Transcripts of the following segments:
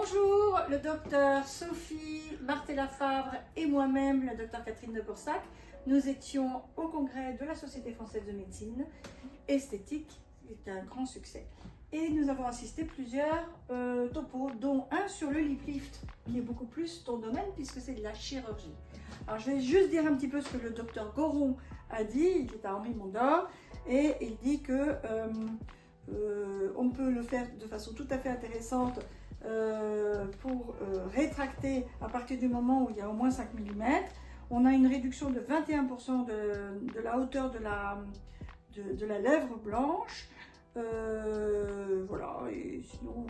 Bonjour, le docteur Sophie Martella-Favre et moi-même, la docteur Catherine de Coursac. Nous étions au congrès de la Société française de médecine esthétique, qui est un grand succès. Et nous avons assisté plusieurs topos, dont un sur le lip lift, qui est beaucoup plus ton domaine puisque c'est de la chirurgie. Alors je vais juste dire un petit peu ce que le docteur Goron a dit, il est à Henri Mondor, et il dit que on peut le faire de façon tout à fait intéressante pour rétracter à partir du moment où il y a au moins 5 mm. On a une réduction de 21% de la hauteur de la lèvre blanche. Voilà, et sinon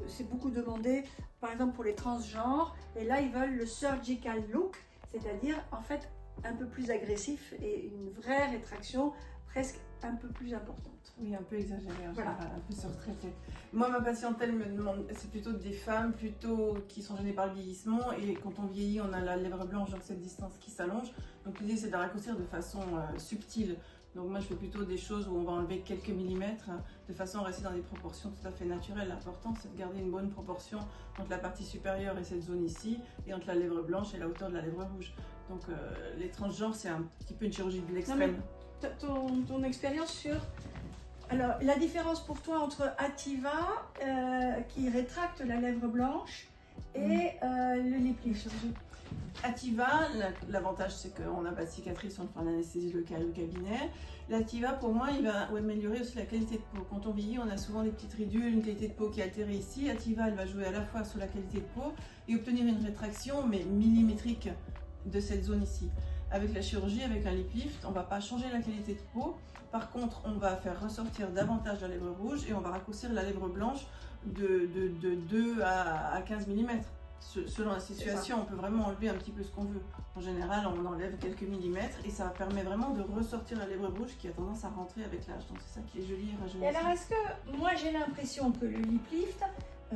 c'est beaucoup demandé, par exemple pour les transgenres, et là ils veulent le surgical look, c'est-à-dire en fait un peu plus agressif et une vraie rétraction presque un peu plus importante. Oui, un peu exagéré en Voilà. général, un peu surtraité. Moi, ma patientèle me demande, c'est plutôt des femmes qui sont gênées par le vieillissement, et quand on vieillit, on a la lèvre blanche, donc cette distance qui s'allonge. Donc l'idée, c'est de la raccourcir de façon subtile. Donc moi, je fais plutôt des choses où on va enlever quelques millimètres, de façon à rester dans des proportions tout à fait naturelles. L'important, c'est de garder une bonne proportion entre la partie supérieure et cette zone ici, et entre la lèvre blanche et la hauteur de la lèvre rouge. Donc les transgenres, c'est un petit peu une chirurgie de l'extrême. Ton expérience sur... Alors, la différence pour toi entre Ativa, qui rétracte la lèvre blanche, et le lip lift. Ativa, l'avantage c'est qu'on n'a pas de cicatrice, on fait l'anesthésie locale au cabinet. L'Ativa, pour moi, il va améliorer aussi la qualité de peau. Quand on vieillit, on a souvent des petites ridules, une qualité de peau qui est altérée ici. Ativa, elle va jouer à la fois sur la qualité de peau et obtenir une rétraction, mais millimétrique, de cette zone ici. Avec la chirurgie, avec un lip lift, on ne va pas changer la qualité de peau. Par contre, on va faire ressortir davantage la lèvre rouge et on va raccourcir la lèvre blanche de 2 à 15 mm. Selon la situation, on peut vraiment enlever un petit peu ce qu'on veut. En général, on enlève quelques millimètres et ça permet vraiment de ressortir la lèvre rouge qui a tendance à rentrer avec l'âge. Donc c'est ça qui est joli et rajeunissant. Et alors, est-ce que moi j'ai l'impression que le lip lift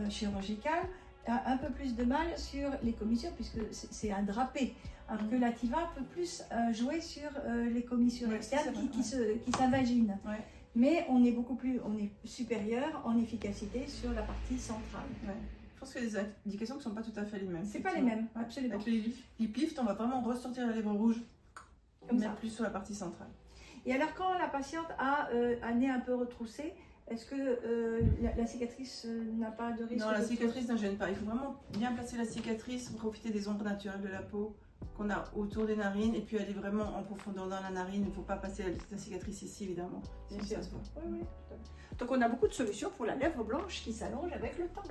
chirurgical a un peu plus de mal sur les commissures puisque c'est un drapé, alors que l'Ativa peut plus jouer sur les commissures externes qui s'invaginent. Ouais. Mais on est supérieur en efficacité sur la partie centrale. Ouais. Je pense qu'il y a des indications qui ne sont pas tout à fait les mêmes. C'est pas les mêmes, absolument. Avec le lip lift, on va vraiment ressortir la lèvre rouge, Comme mais ça. plus sur la partie centrale. Et alors quand la patiente a un nez un peu retroussé, est-ce que la cicatrice n'a pas de risque? Non, la cicatrice ne gêne pas. Il faut vraiment bien placer la cicatrice, profiter des ombres naturelles de la peau qu'on a autour des narines et puis aller vraiment en profondeur dans la narine. Il ne faut pas passer la cicatrice ici, évidemment. Bien sûr. Ça se voit. Oui, oui. Donc on a beaucoup de solutions pour la lèvre blanche qui s'allonge avec le temps.